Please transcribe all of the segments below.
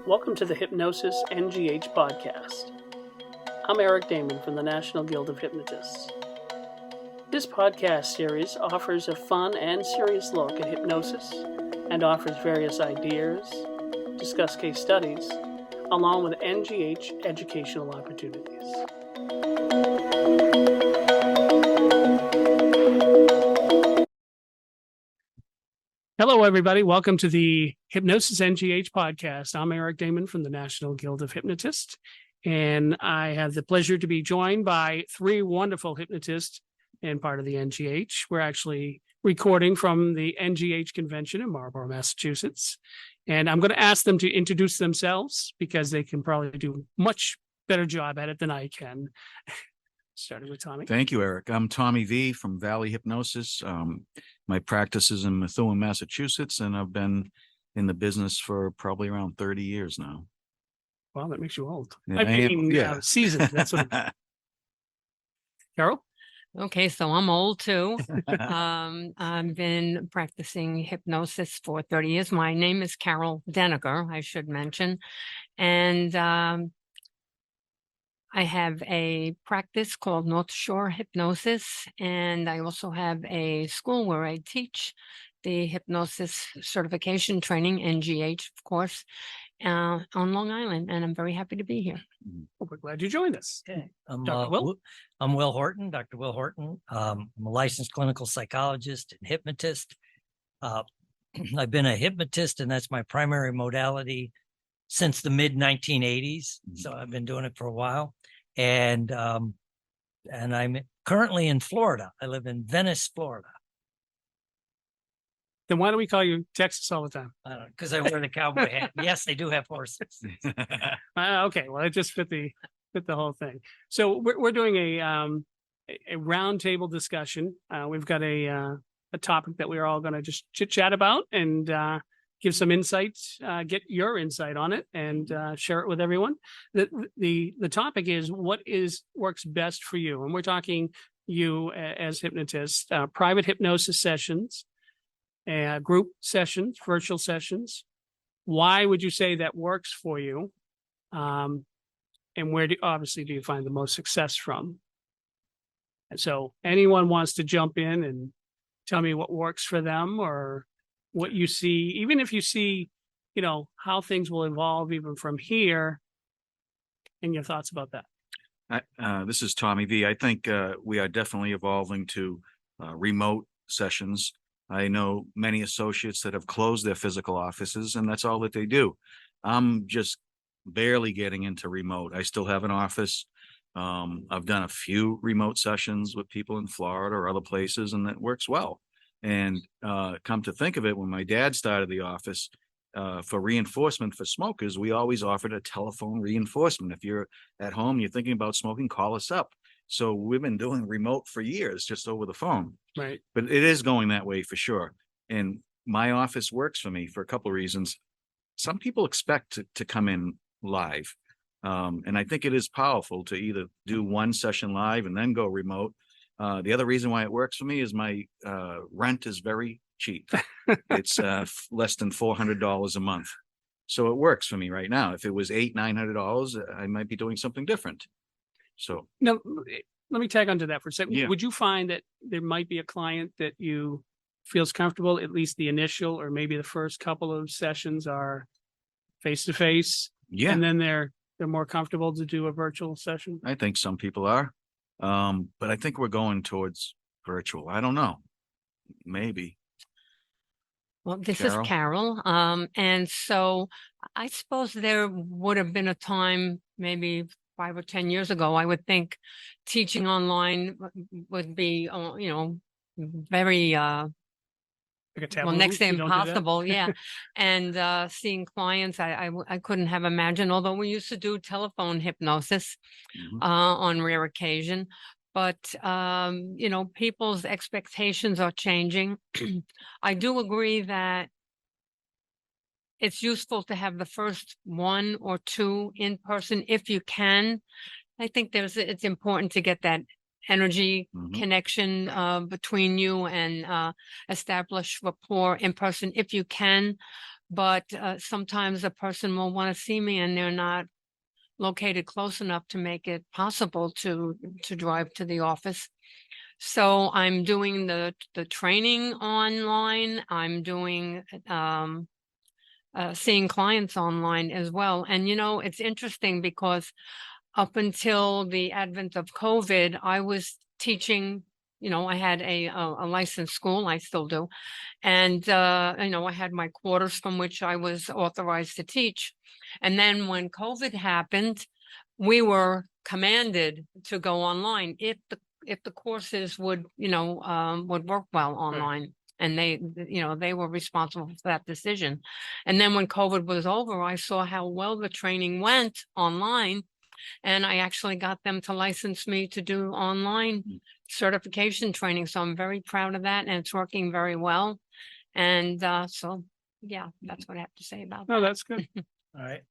Welcome to the Hypnosis NGH podcast. I'm Eric Damon from the National Guild of Hypnotists. This podcast series offers a fun and serious look at hypnosis and offers various ideas, discuss case studies, along with NGH educational opportunities. Hello, everybody. Welcome to the Hypnosis NGH podcast. I'm Eric Damon from the National Guild of Hypnotists, and I have the pleasure to be joined by three wonderful hypnotists and part of the NGH. We're actually recording from the NGH convention in Marlborough, Massachusetts, and I'm going to ask them to introduce themselves because they can probably do much better job at it than I can. Starting with Tommy. Thank you, Eric. I'm Tommy V from Valley Hypnosis. My practice is in Methuen, Massachusetts, and I've been in the business for probably around 30 years now. Wow, that makes you old. Yeah, Seasoned. That's what. Carol? Okay, so I'm old too. I've been practicing hypnosis for 30 years. My name is Carol Denicker, I should mention. And I have a practice called North Shore Hypnosis, and I also have a school where I teach the hypnosis certification training, NGH, of course, on Long Island, and I'm very happy to be here. Well, we're glad you joined us. Okay. I'm Will Horton, Dr. Will Horton. I'm a licensed clinical psychologist and hypnotist. I've been a hypnotist, and that's my primary modality since the mid 1980s. So I've been doing it for a while. And I'm currently in Florida. I live in Venice, Florida. Then why do we call you Texas all the time? Because I wear the cowboy hat. Yes, they do have horses. Okay, well, it just fit the whole thing. So we're doing a roundtable discussion. We've got a topic that we're all going to just chit chat about and give some insights, get your insight on it, and share it with everyone. The topic is what works best for you, and we're talking you as hypnotists, private hypnosis sessions, group sessions, virtual sessions. Why would you say that works for you, and where do you find the most success from? And so, anyone wants to jump in and tell me what works for them or what you see, even if you see, how things will evolve even from here, and your thoughts about that. This is Tommy V. I think we are definitely evolving to remote sessions. I know many associates that have closed their physical offices, and that's all that they do. I'm just barely getting into remote. I still have an office. I've done a few remote sessions with people in Florida or other places, and that works well. And come to think of it, when my dad started the office for reinforcement for smokers, we always offered a telephone reinforcement. If you're at home, you're thinking about smoking, call us up. So we've been doing remote for years, just over the phone. Right. But it is going that way for sure. And my office works for me for a couple of reasons. Some people expect to come in live. And I think it is powerful to either do one session live and then go remote. The other reason why it works for me is my rent is very cheap. It's less than $400 a month. So it works for me right now. If it was $800-900, I might be doing something different. So now, let me tag onto that for a second. Yeah. Would you find that there might be a client that you feels comfortable, at least the initial or maybe the first couple of sessions are face-to-face? Yeah. And then they're more comfortable to do a virtual session? I think some people are. But I think we're going towards virtual. I don't know. Maybe. Well, this is Carol. And so I suppose there would have been a time, maybe 5 or 10 years ago, I would think teaching online would be, very, next to impossible. Yeah. And seeing clients, I couldn't have imagined, although we used to do telephone hypnosis on rare occasion. But, people's expectations are changing. I do agree that it's useful to have the first 1 or 2 in person if you can. I think it's important to get that energy connection between you and establish rapport in person if you can. but sometimes a person will want to see me and they're not located close enough to make it possible to drive to the office. So I'm doing the training online. I'm doing seeing clients online as well. And it's interesting because up until the advent of COVID, I was teaching. I had a licensed school. I still do, and I had my quarters from which I was authorized to teach. And then when COVID happened, we were commanded to go online if the courses would work well online. And they were responsible for that decision. And then when COVID was over, I saw how well the training went online. And I actually got them to license me to do online certification training. So I'm very proud of that. And it's working very well. And so, yeah, that's what I have to say about that. Oh, that's good. All right.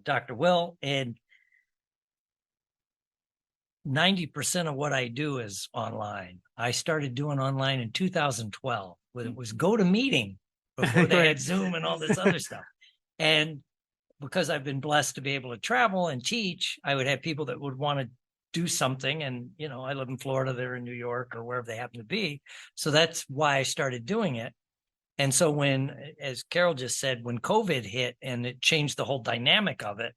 Dr. Will, and 90% of what I do is online. I started doing online in 2012 when it was GoToMeeting before they had Zoom and all this other stuff. And because I've been blessed to be able to travel and teach, I would have people that would want to do something. And, I live in Florida, they're in New York or wherever they happen to be. So that's why I started doing it. And so when, as Carol just said, when COVID hit and it changed the whole dynamic of it,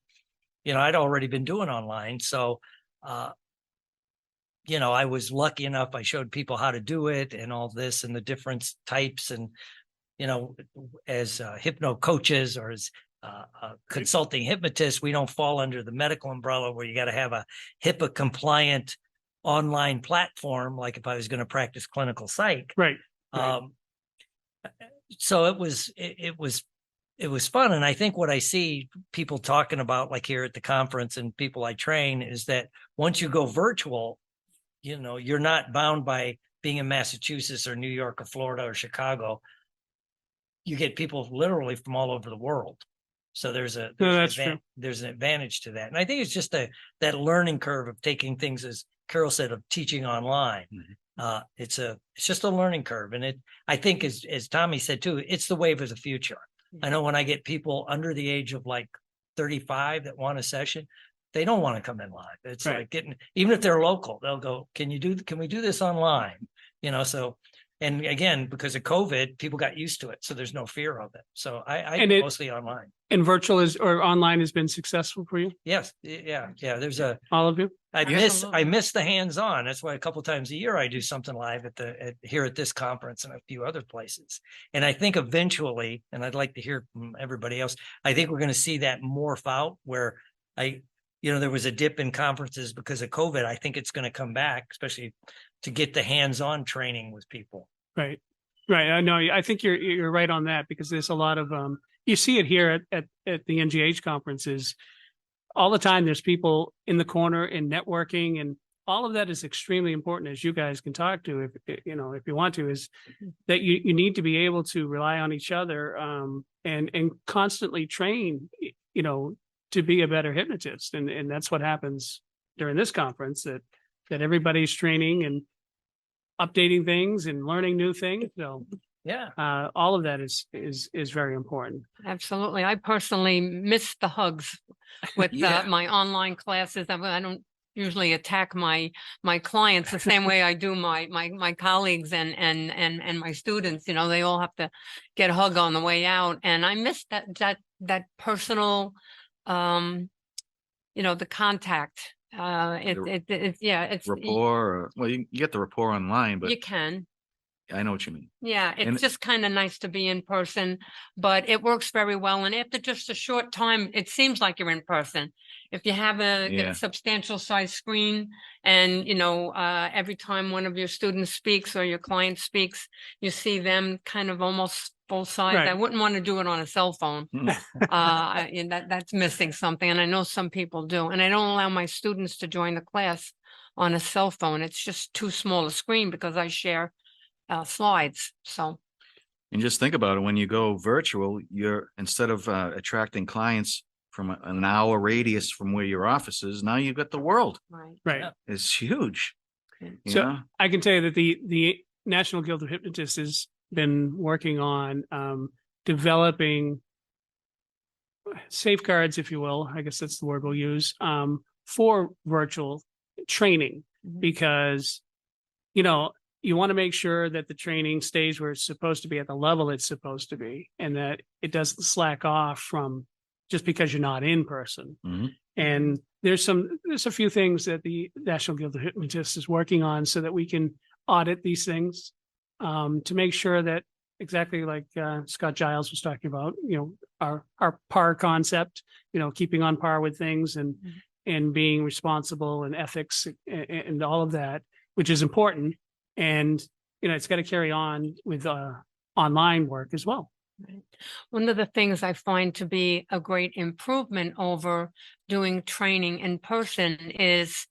I'd already been doing online. So, I was lucky enough. I showed people how to do it and all this and the different types. And, as hypno coaches or as consulting hypnotists, we don't fall under the medical umbrella where you got to have a HIPAA compliant online platform. Like if I was going to practice clinical psych. Right. So it was fun. And I think what I see people talking about, like here at the conference and people I train, is that once you go virtual, you're not bound by being in Massachusetts or New York or Florida or Chicago. You get people literally from all over the world. So there's an advantage to that. And I think it's just that learning curve of taking things, as Carol said, of teaching online. Mm-hmm. It's just a learning curve. And I think as Tommy said too, it's the wave of the future. Mm-hmm. I know when I get people under the age of like 35 that want a session, they don't want to come in live. It's like even if they're local, they'll go, can we do this online? So, and again, because of COVID, people got used to it. So there's no fear of it. So I mostly online. And virtual or online has been successful for you? Yes. Yeah. There's all of you? I miss the hands-on. That's why a couple times a year I do something live here at this conference and a few other places. And I think eventually, and I'd like to hear from everybody else, I think we're going to see that morph out where there was a dip in conferences because of COVID. I think it's going to come back, especially to get the hands-on training with people. Right. I know. I think you're right on that, because there's a lot of you see it here at the NGH conferences all the time. There's people in the corner in networking, and all of that is extremely important, as you guys can talk to if you want to, is that you need to be able to rely on each other and constantly train to be a better hypnotist. And that's what happens during this conference, that everybody's training and updating things and learning new things. So all of that is very important. Absolutely. I personally miss the hugs with my online classes. I don't usually attack my clients the same way I do my colleagues and my students. They all have to get a hug on the way out, and I miss that personal the contact. It's rapport. Well, you get the rapport online, but you can. I know what you mean. Yeah, it's just kind of nice to be in person, but it works very well. And after just a short time, it seems like you're in person. If you have a substantial size screen and, every time one of your students speaks or your client speaks, you see them kind of almost full size. Right. I wouldn't want to do it on a cell phone. And that's missing something. And I know some people do. And I don't allow my students to join the class on a cell phone. It's just too small a screen because I share slides. So, and just think about it, when you go virtual, you're, instead of attracting clients from an hour radius from where your office is, now you've got the world. Right. It's huge. So I can tell you that the National Guild of Hypnotists has been working on developing safeguards, if you will, I guess that's the word we'll use, for virtual training, because, you know, you want to make sure that the training stays where it's supposed to be at the level it's supposed to be, and that it doesn't slack off from just because you're not in person. Mhm. And there's a few things that the National Guild of Hypnotists is working on so that we can audit these things, to make sure that exactly like Scott Giles was talking about, you know, our par concept, you know, keeping on par with things and being responsible and ethics and all of that, which is important. And, you know, it's got to carry on with online work as well. Right. One of the things I find to be a great improvement over doing training in person is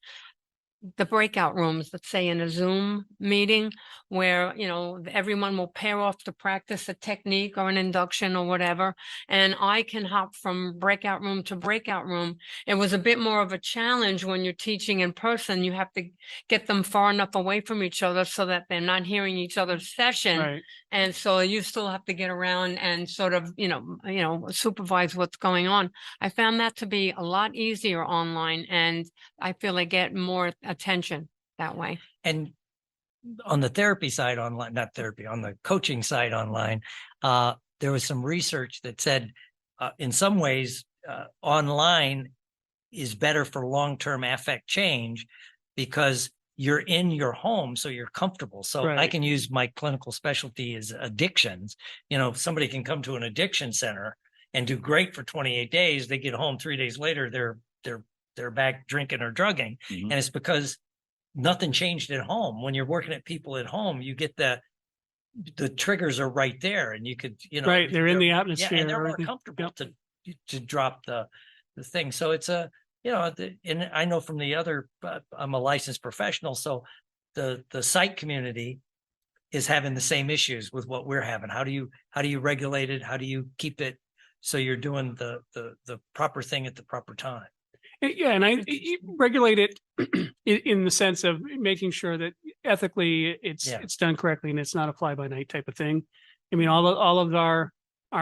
the breakout rooms, let's say in a Zoom meeting where, you know, everyone will pair off to practice a technique or an induction or whatever. And I can hop from breakout room to breakout room. It was a bit more of a challenge when you're teaching in person. You have to get them far enough away from each other so that they're not hearing each other's session. Right. And so you still have to get around and sort of, you know, supervise what's going on. I found that to be a lot easier online, and I feel I get more attention that way. And on the therapy side online, not therapy, on the coaching side online, there was some research that said in some ways online is better for long-term affect change because you're in your home, so you're comfortable. So I Right. can use my clinical specialty as addictions. You know, somebody can come to an addiction center and do great for 28 days. They get home 3 days later, they're back drinking or drugging. Mhm. And it's because nothing changed at home. When you're working at people at home, you get the triggers are right there, and you could, you know, Right. They're in the yeah, atmosphere. and they're more everything. comfortable Yep. to drop the thing. So it's a, you know, and I know from the other, I'm a licensed professional, so the psych community is having the same issues with what we're having. How do you regulate it? How do you keep it so you're doing the proper thing at the proper time? Yeah, and I regulate it in the sense of making sure that ethically it's done correctly and it's not a fly by night type of thing. I mean, all of our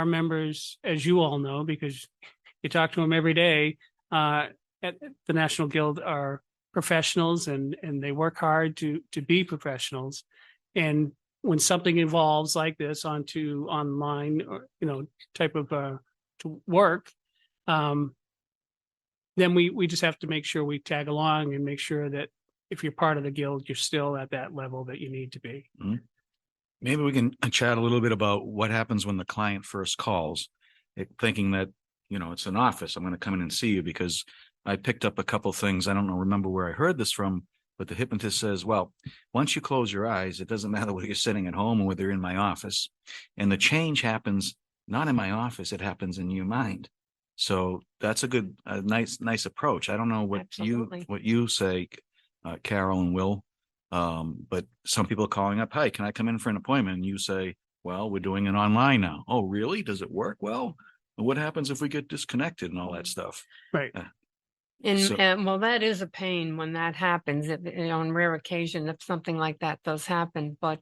members, as you all know, because you talk to them every day, at the National Guild are professionals and they work hard to be professionals. And when something evolves like this onto online or, you know, type of to work, then we just have to make sure we tag along and make sure that if you're part of the guild, you're still at that level that you need to be. Maybe we can chat a little bit about what happens when the client first calls, thinking that, you know, it's an office. I'm going to come in and see you because I picked up a couple things. I don't remember where I heard this from, but the hypnotist says, well, once you close your eyes, it doesn't matter whether you're sitting at home or whether you're in my office. And the change happens not in my office, it happens in your mind. So that's a nice approach. I don't know what Absolutely. you say, Carol and Will, but some people are calling up, hi, can I come in for an appointment? And you say, well, we're doing it online now. Oh, really? Does it work well? And what happens if we get disconnected and all that stuff? Right. Well, that is a pain when that happens. You know, on rare occasion, if something like that does happen. But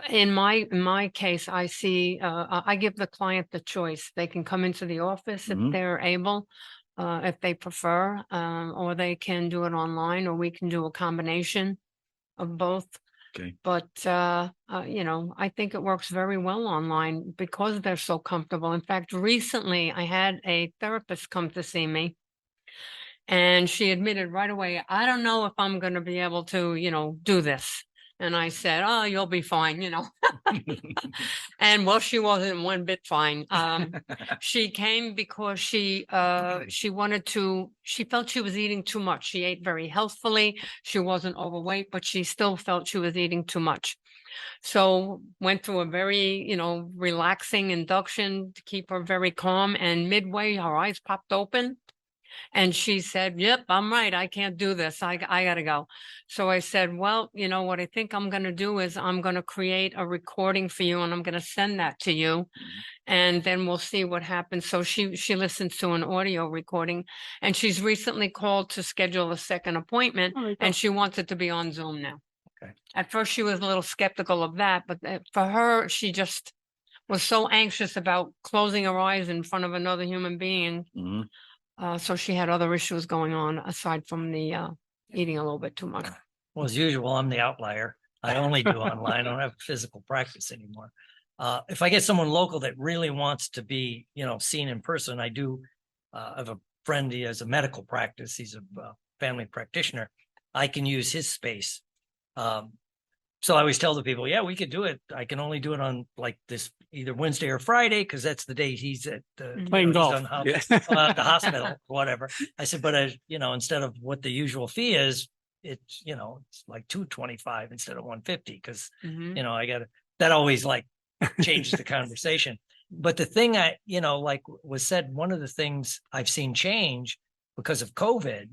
in my case, I see I give the client the choice. They can come into the office if they're able, if they prefer, or they can do it online, or we can do a combination of both. Okay. But you know, I think it works very well online because they're so comfortable. In fact, recently I had a therapist come to see me, and she admitted right away, I don't know if I'm going to be able to, you know, do this. And I said, oh, you'll be fine, you know. And well, she wasn't one bit fine. She came because she wanted to, she felt she was eating too much. She ate very healthfully. She wasn't overweight, but she still felt she was eating too much. So went through a very, you know, relaxing induction to keep her very calm. And midway, her eyes popped open. And she said, yep, I'm right. I can't do this. I got to go. So I said, well, you know, what I think I'm going to do is I'm going to create a recording for you and I'm going to send that to you. And then we'll see what happens. So she listens to an audio recording, and she's recently called to schedule a second appointment, and she wants it to be on Zoom now. Okay. At first she was a little skeptical of that, but for her, she just was so anxious about closing her eyes in front of another human being. Mhm. So she had other issues going on aside from the eating a little bit too much. Well, as usual, I'm the outlier. I only do online. I don't have physical practice anymore. If I get someone local that really wants to be, seen in person, I do have a friend, he has a medical practice. He's a family practitioner. I can use his space. So I always tell the people, yeah, we could do it. I can only do it on like this either Wednesday or Friday because that's the day he's at Playing golf. the hospital, whatever. I said, but instead of what the usual fee is, it's like $225 instead of $150 because Mhm. I got that always like changes the conversation. But the thing like was said, one of the things I've seen change because of COVID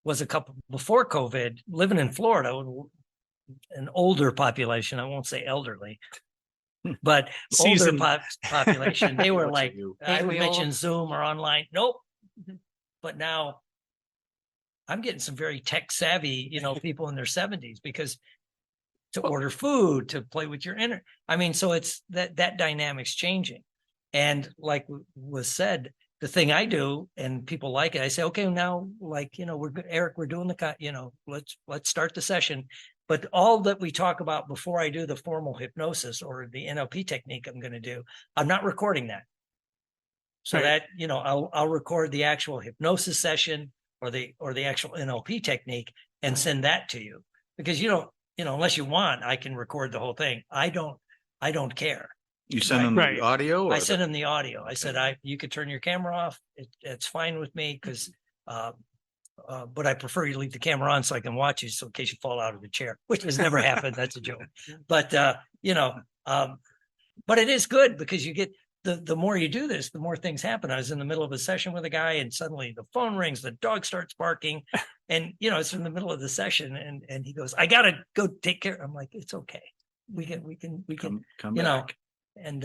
was before COVID, living in Florida, an older population. I won't say elderly, but older Seasoned. population. They were like, I would we mention all- Zoom or online. Nope. Mhm. But now I'm getting some very tech savvy, people in their 70s because to order food, to play with your I mean, so it's that dynamic's changing. And like was said, the thing I do and people like it, I say, okay, now like, we're good, Eric, we're doing let's start the session. But all that we talk about before I do the formal hypnosis or the NLP technique I'm going to do, I'm not recording that. So Right. that, I'll record the actual hypnosis session or the actual NLP technique and send that to you because unless you want, I can record the whole thing. I don't care. You send them Right. the audio? Or I sent him the audio. I said, you could turn your camera off. It's fine with me because, but I prefer you leave the camera on so I can watch you. So in case you fall out of the chair, which has never happened. That's a joke. But, but it is good because you get the more you do this, the more things happen. I was in the middle of a session with a guy and suddenly the phone rings, the dog starts barking and, it's in the middle of the session and he goes, I got to go take care. I'm like, it's okay. We can come back. and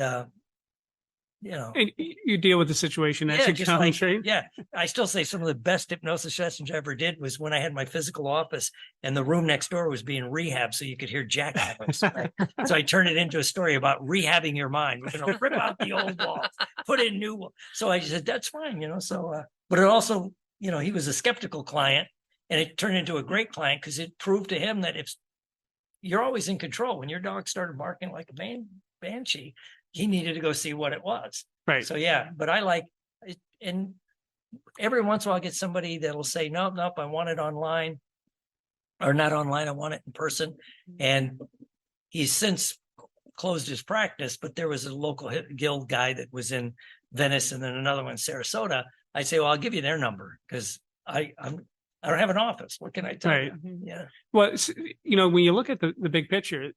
And you deal with the situation as yeah, it just comes, like, right? yeah, I still say some of the best hypnosis sessions I ever did was when I had my physical office and the room next door was being rehabbed so you could hear jackhammers. So I turned it into a story about rehabbing your mind. We're going to rip out the old walls, put in new walls. So I said, that's fine, so, but it also, he was a skeptical client and it turned into a great client because it proved to him that if you're always in control, when your dog started barking like a banshee, he needed to go see what it was. Right. So yeah, but I like it, and every once in a while I get somebody that'll say, nope, I want it online or not online. I want it in person. And he's since closed his practice, but there was a local guild guy that was in Venice and then another one in Sarasota. I say, well, I'll give you their number because I don't have an office. What can I tell Right. you? Yeah. Well, when you look at the big picture,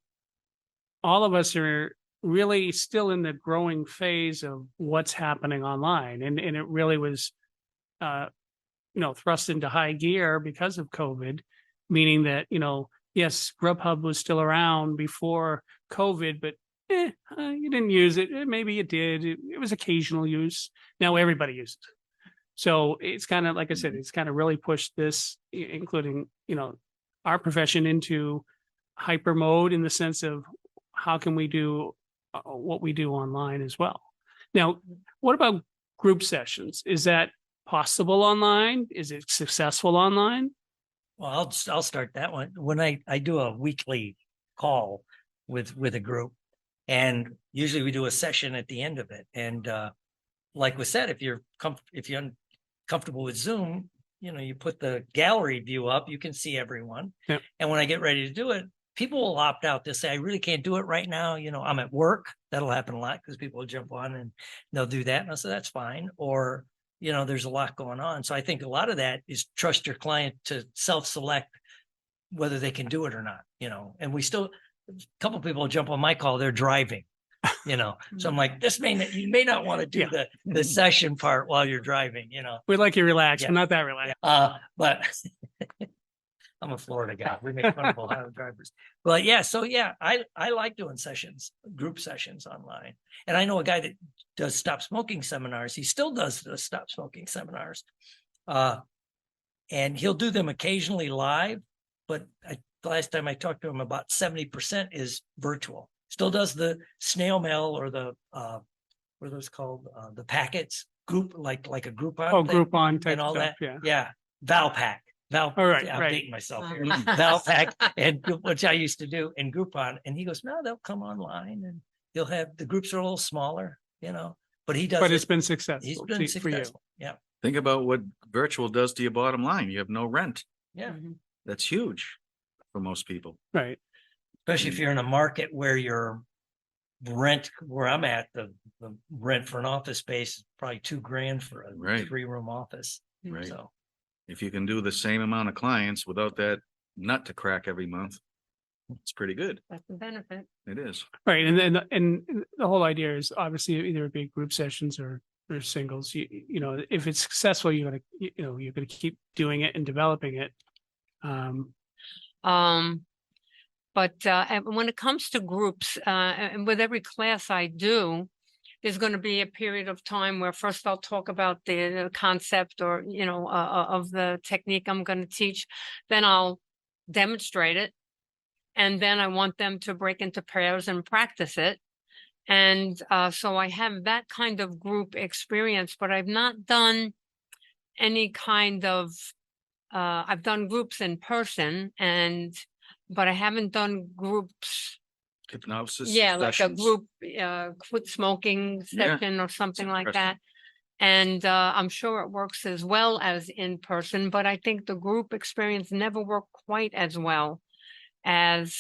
all of us are really still in the growing phase of what's happening online. And it really was, thrust into high gear because of COVID, meaning that, yes, Grubhub was still around before COVID, but you didn't use it. Maybe you did. It was occasional use. Now everybody uses it. So it's kind of, like I said, it's kind of really pushed this, including, our profession into hyper mode in the sense of how can we do what we do online as well. Now, what about group sessions? Is that possible online? Is it successful online? Well, I'll start that one. When I do a weekly call with a group, and usually we do a session at the end of it. And like we said, if you're comfortable with Zoom, you put the gallery view up, you can see everyone. Yep. And when I get ready to do it, people will opt out to say, I really can't do it right now. I'm at work. That'll happen a lot because people will jump on and they'll do that. And I say, that's fine. Or, there's a lot going on. So I think a lot of that is trust your client to self-select whether they can do it or not, and we still, a couple of people jump on my call, they're driving, so I'm like, you may not want to do the session part while you're driving, We'd like you relaxed, Yeah. but not that relaxed. But I'm a Florida guy. We make fun of Ohio drivers. But yeah, so yeah, I like doing group sessions online. And I know a guy that does stop smoking seminars. He still does the stop smoking seminars. And he'll do them occasionally live, but the last time I talked to him, about 70% is virtual. still does the snail mail or the, what are those called? The packets, group, like a Groupon Oh, thing Groupon type and all stuff, that. yeah. Valpak. All right, I'm right. dating myself here. Mhm. Valpak, and which I used to do in Groupon. And he goes, no, they'll come online and you'll have, the groups are a little smaller, but he does But it's it. been He's successful been for you. successful. Yeah. Think about what virtual does to your bottom line. You have no rent. Yeah. Mhm. That's huge for most people. Right. Especially if you're in a market where your rent, where I'm at, the rent for an office space is probably $2,000 for a Right. 3-room office. Right. So, If you can do the same amount of clients without that nut to crack every month, it's pretty good. That's the benefit. It is. Right. And then, and the whole idea is obviously either be group sessions or singles. If it's successful, you're gonna keep doing it and developing it. But and when it comes to groups, and with every class I do, there's going to be a period of time where first I'll talk about the concept or, of the technique I'm going to teach. Then I'll demonstrate it. And then I want them to break into pairs and practice it. And so I have that kind of group experience, but I've not done any kind of, I've done groups in person but I haven't done groups. Hypnosis. Yeah, like a sessions. group, quit smoking Yeah, session or something like interesting. that. And I'm sure it works as well as in person, but I think the group experience never worked quite as well as,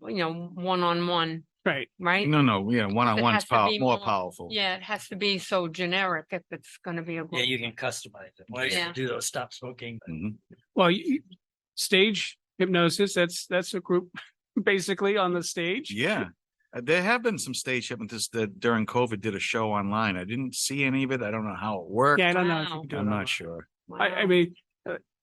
one-on-one, Right. right? No. Yeah. One-on-one's has to be more more- powerful. Yeah, it has to be so generic if it's going to be a yeah, group. you can customize it. When I used Yeah. to do those stop smoking. Mhm. Well, stage hypnosis, that's a group basically on the stage. Yeah. There have been some stage hypnotists that during COVID did a show online. I didn't see any of it. I don't know how it worked. Yeah, I don't know if you Wow. can do it. I'm online. not sure. I Wow. mean,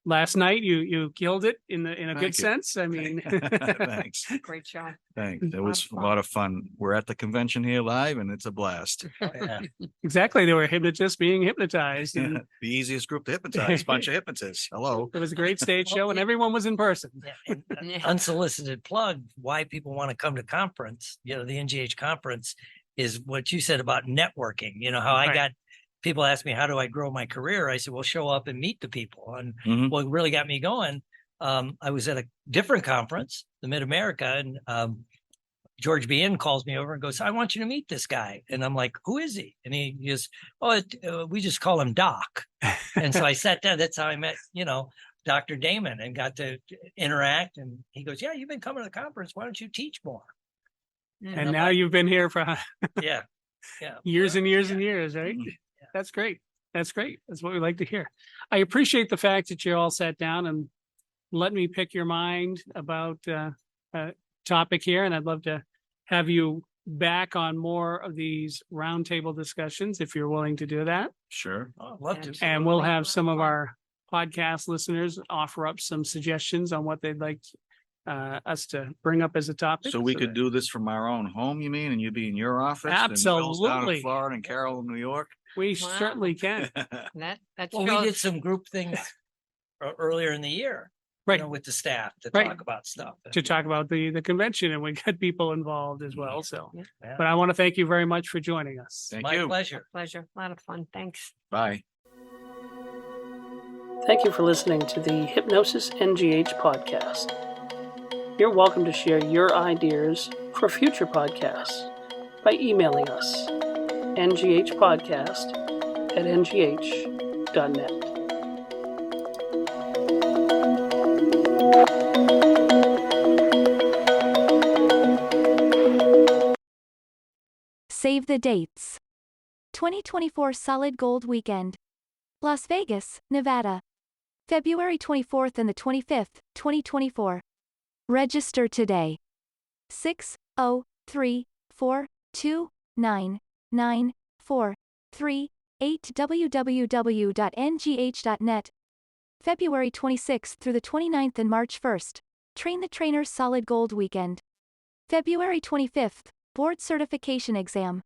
last night you killed it in a Thank good you. sense. I mean, Thanks. Great job. Thanks. That Lot was of a fun. lot of fun. We're at the convention here live and it's a blast. Oh, yeah. exactly. There were hypnotists being hypnotized. And The easiest group to hypnotize, bunch of hypnotists. Hello. it was a great stage Well, show and yeah. everyone was in person. Yeah, and an Yeah. unsolicited plug, why people want to come to conference, the NGH conference is what you said about networking. How I Right. got people ask me, how do I grow my career? I said, well, show up and meet the people. And Mhm. what really got me going, I was at a different conference, the Mid-America, and George B.N. calls me over and goes, I want you to meet this guy. And I'm like, who is he? And he goes, we just call him Doc. And so I sat down. That's how I met, Dr. Damon and got to interact. And he goes, yeah, you've been coming to the conference. Why don't you teach more? And I'm now like, you've been here for yeah, yeah. years and years and Yeah. years, right? Mhm. That's great. That's great. That's what we like to hear. I appreciate the fact that you all sat down and let me pick your mind about a topic here. And I'd love to have you back on more of these roundtable discussions if you're willing to do that. Sure. Oh, I'd love to. And we'll Absolutely. have some of Fun. our podcast listeners offer up some suggestions on what they'd like us to bring up as a topic. So we that- could do this from our own home, you mean? And you'd be in your office? and Will's down in Absolutely. Florida and Carol in New York? We Wow. certainly can. That Well, we shows- did some group things earlier in the year, Right. with the staff to Right. talk about stuff. To talk about the convention, and we got people involved as well. So, Yeah. but I want to thank you very much for joining us. Thank My you. pleasure. Pleasure. A lot of fun. Thanks. Bye. Thank you for listening to the Hypnosis NGH podcast. You're welcome to share your ideas for future podcasts by emailing us nghpodcast@ngh.net. Save the dates. 2024 Solid Gold Weekend. Las Vegas, Nevada. February 24th and the 25th, 2024. Register today. 603-429-9438 www.ngh.net. February 26th through the 29th and March 1st. Train the Trainers Solid Gold Weekend. February 25th, Board Certification Exam.